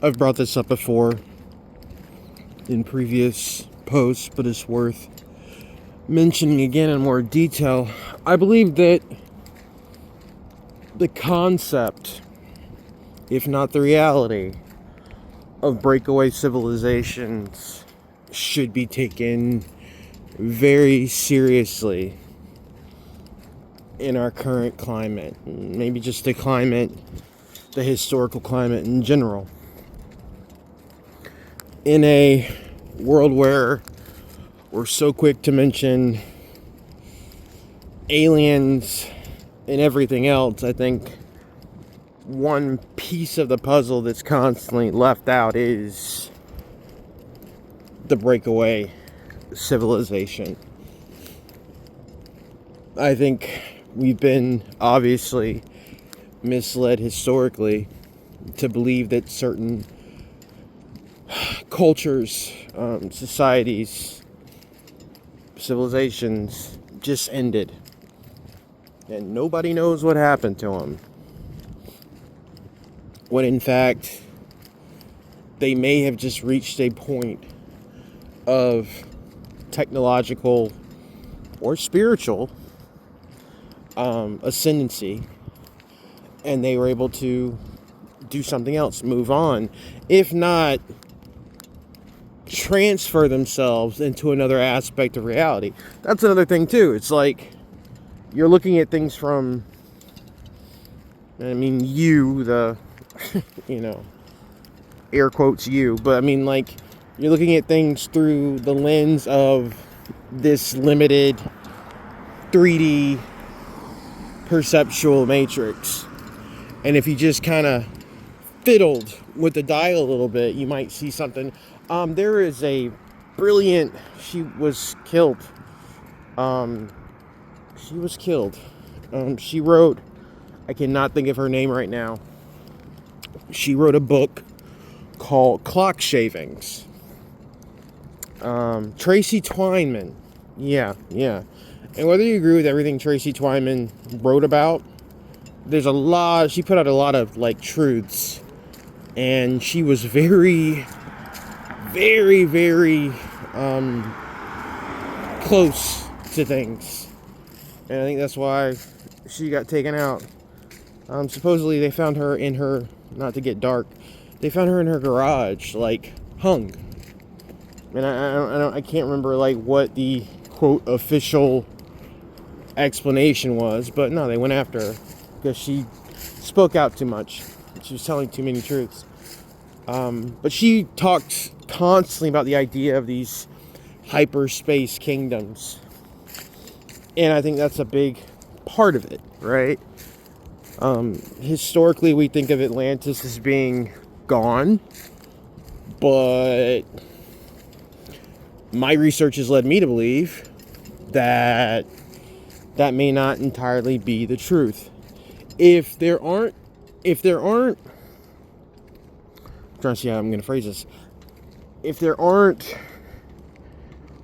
I've brought this up before in previous posts, but it's worth mentioning again in more detail. I believe that the concept, if not the reality, of breakaway civilizations should be taken very seriously in our current climate. Maybe just the climate, the historical climate in general. In a world where we're so quick to mention aliens and everything else, I think one piece of the puzzle that's constantly left out is the breakaway civilization. I think we've been obviously misled historically to believe that certain cultures, societies, civilizations just ended. And nobody knows what happened to them. When in fact, they may have just reached a point of technological or spiritual ascendancy, and they were able to do something else, move on. If not, transfer themselves into another aspect of reality. That's another thing too. It's like you're looking at things from, you, the, air quotes you, but I mean, like, you're looking at things through the lens of this limited 3D perceptual matrix. And if you just kind of fiddled with the dial a little bit, you might see something. There is a brilliant, she was killed. She wrote, I cannot think of her name right now. She wrote a book called Clock Shavings. Tracy Twyman. Yeah. And whether you agree with everything Tracy Twyman wrote about, she put out a lot of, truths. And she was very, very, very, close to things. And I think that's why she got taken out. Supposedly they found her in her, not to get dark, they found her in her garage, hung. And I can't remember, what the, quote, official explanation was, but no, they went after her because she spoke out too much. She was telling too many truths. But she talked constantly about the idea of these hyperspace kingdoms. And I think that's a big part of it, right? Historically, we think of Atlantis as being gone, but my research has led me to believe that that may not entirely be the truth. If there aren't, I'm trying to see how I'm going to phrase this. If there aren't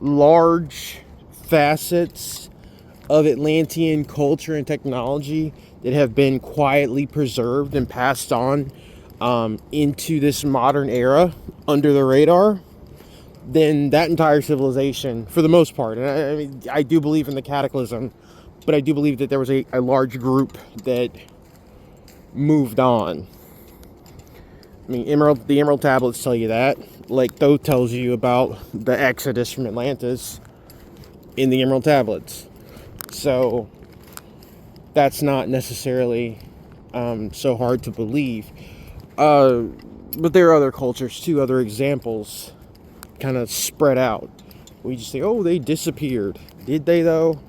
large facets of Atlantean culture and technology that have been quietly preserved and passed on into this modern era under the radar, then that entire civilization, for the most part, and I do believe in the cataclysm, but I do believe that there was a large group that moved on. The Emerald Tablets tell you that. Thoth tells you about the exodus from Atlantis in the Emerald Tablets. So that's not necessarily so hard to believe. But there are other cultures too, other examples kind of spread out. We just say, oh, they disappeared. Did they though?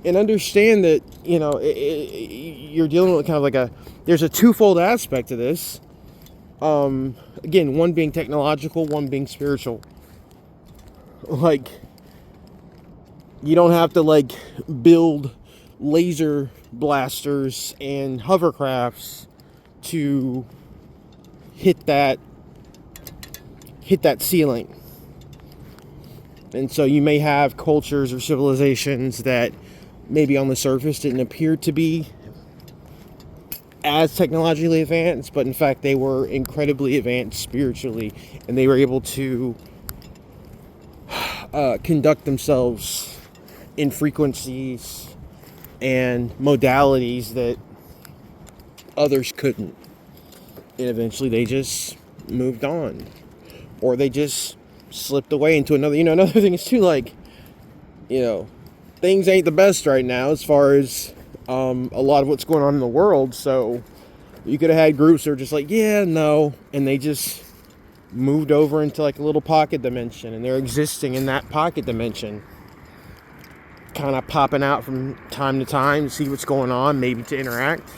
And understand that, you're dealing with kind of there's a twofold aspect to this. Again, one being technological, one being spiritual. You don't have to build laser blasters and hovercrafts to hit that ceiling. And so you may have cultures or civilizations that maybe on the surface didn't appear to be as technologically advanced, but in fact they were incredibly advanced spiritually, and they were able to conduct themselves in frequencies and modalities that others couldn't. And eventually they just moved on, or they just slipped away into another. Another thing is too, like, things ain't the best right now as far as a lot of what's going on in the world. So you could have had groups that are just like, yeah, no, and they just moved over into like a little pocket dimension, and they're existing in that pocket dimension, kind of popping out from time to time to see what's going on, maybe to interact.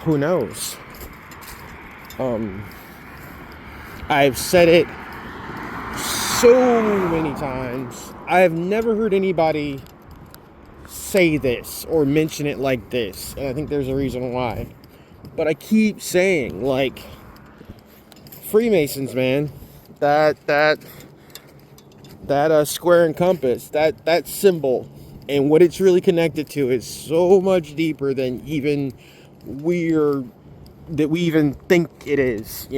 Who knows? I've said it so many times. I have never heard anybody say this or mention it like this, and I think there's a reason why. But I keep saying, like, Freemasons, man, that square and compass, that symbol, and what it's really connected to is so much deeper than even we even think it is.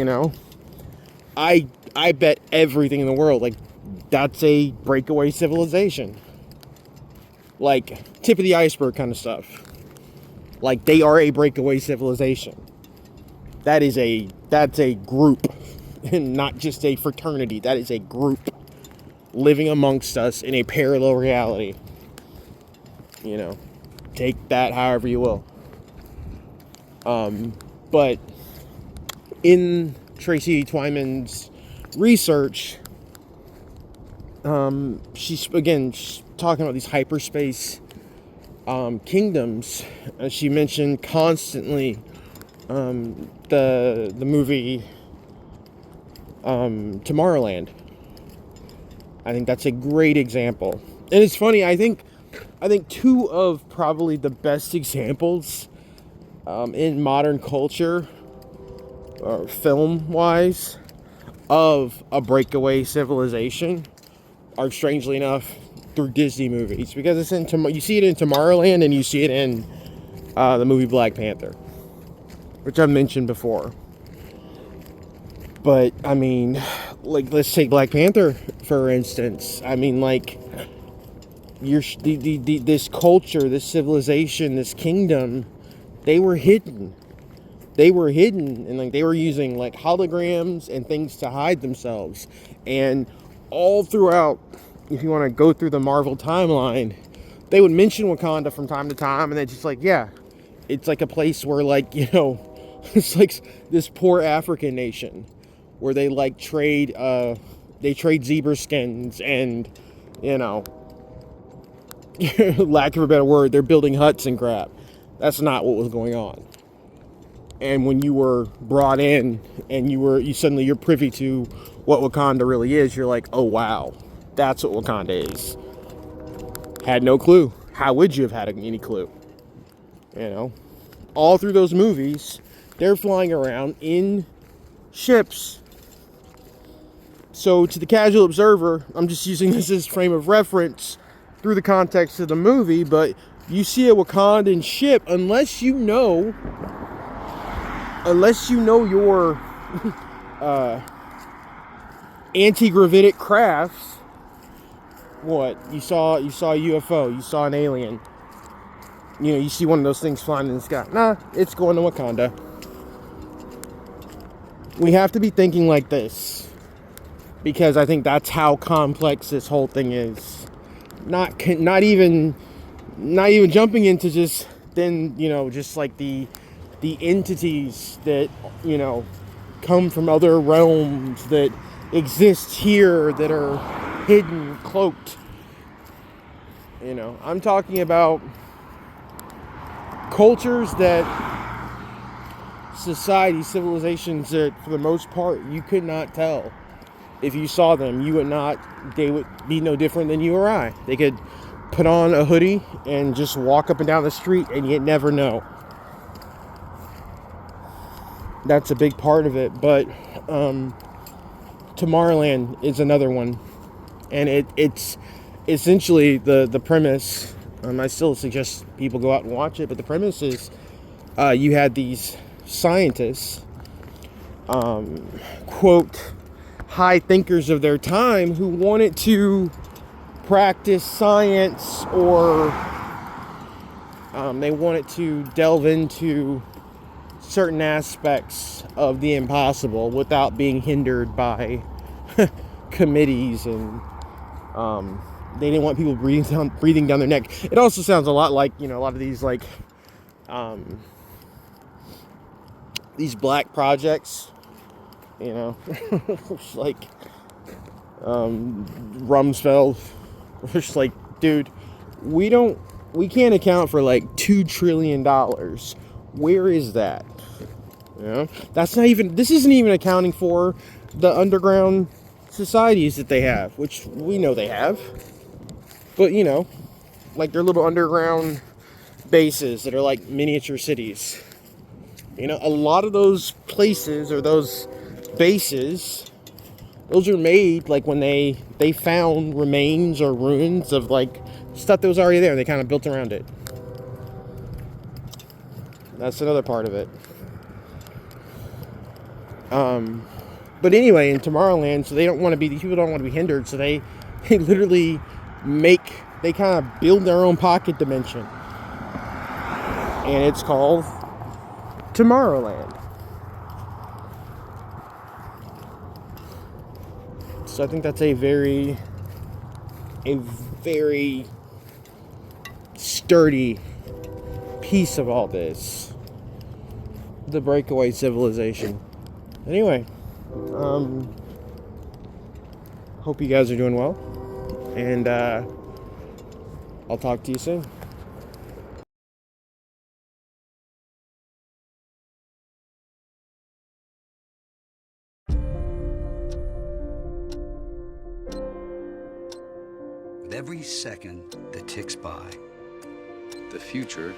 I bet everything in the world, like, that's a breakaway civilization, like tip of the iceberg kind of stuff. Like, they are a breakaway civilization. That's a group, and not just a fraternity. That is a group living amongst us in a parallel reality. Take that however you will. But in Tracy Twyman's research, she's talking about these hyperspace kingdoms. She mentioned constantly the movie Tomorrowland. I think that's a great example. And it's funny, I think two of probably the best examples in modern culture, film wise, of a breakaway civilization are, strangely enough, through Disney movies, because it's you see it in Tomorrowland and you see it in the movie Black Panther, which I've mentioned before. But I mean, like, let's take Black Panther for instance. I mean, like, this culture, this civilization, this kingdom, they were hidden. And like, they were using like holograms and things to hide themselves. And all throughout, if you want to go through the Marvel timeline, they would mention Wakanda from time to time, and they're just like, yeah, it's like a place where, like, it's like this poor African nation where they like trade zebra skins, and lack of a better word, they're building huts and crap. That's not what was going on. And when you were brought in and you're privy to what Wakanda really is, you're like, oh wow, that's what Wakanda is. Had no clue. How would you have had any clue? All through those movies, they're flying around in ships. So to the casual observer, I'm just using this as frame of reference through the context of the movie, but you see a Wakandan ship, unless you know your anti-gravitic crafts. What? You saw a UFO, you saw an alien. You see one of those things flying in the sky. Nah, it's going to Wakanda. We have to be thinking like this, because I think that's how complex this whole thing is. Not even jumping into just like the entities that come from other realms that exist here, that are hidden, cloaked. I'm talking about cultures, civilizations that, for the most part, you could not tell. If you saw them, they would be no different than you or I. They could put on a hoodie and just walk up and down the street, and you'd never know. That's a big part of it. But Tomorrowland is another one, and it's essentially the premise. I still suggest people go out and watch it, but the premise is you had these scientists, quote, high thinkers of their time who wanted to practice science, or they wanted to delve into certain aspects of the impossible without being hindered by committees, and they didn't want people breathing down their neck. It also sounds a lot like, a lot of these these black projects, like Rumsfeld. Just like, dude, we can't account for like $2 trillion. Where is that? This isn't even accounting for the underground societies that they have, which we know they have. But, like their little underground bases that are like miniature cities. A lot of those places, or those bases, those are made like when they found remains or ruins of like stuff that was already there, and they kind of built around it. That's another part of it. But anyway, in Tomorrowland, so these people don't want to be hindered, so they literally they kind of build their own pocket dimension. And it's called Tomorrowland. So I think that's a very sturdy piece of all this. The breakaway civilization. Anyway, hope you guys are doing well, and I'll talk to you soon. With every second that ticks by, the future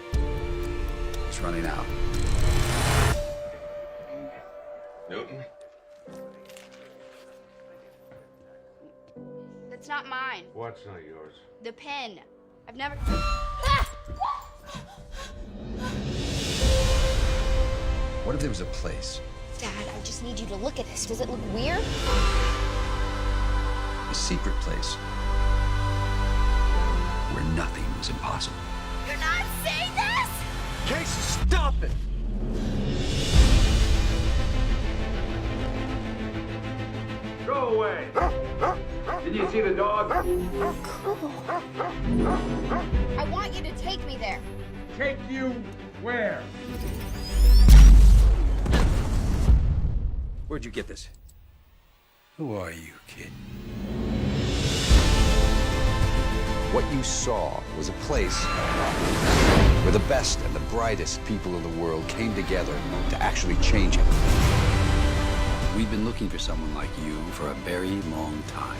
is running out. Newton? That's not mine. What's not yours? The pen. I've never... What if there was a place, Dad, I just need you to look at this. Does it look weird? a secret place, where nothing was impossible? You're not saying this! Casey, stop it! Go away! Did you see the dog? Cool. I want you to take me there. Take you where? Where'd you get this? Who are you, kid? What you saw was a place where the best and the brightest people of the world came together to actually change it. We've been looking for someone like you for a very long time.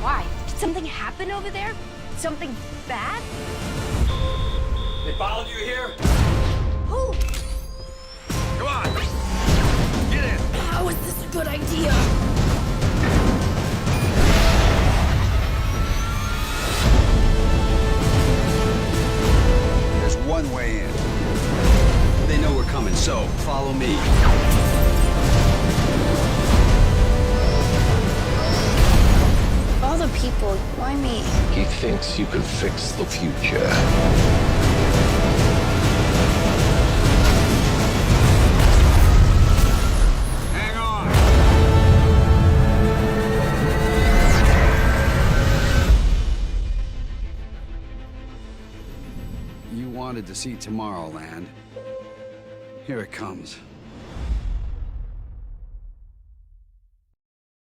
Why? Did something happen over there? Something bad? They followed you here? Who? Come on! Get in! How is this a good idea? There's one way in. They know we're coming, so follow me. All the people, why me? He thinks you can fix the future. Hang on! You wanted to see Tomorrowland. Here it comes.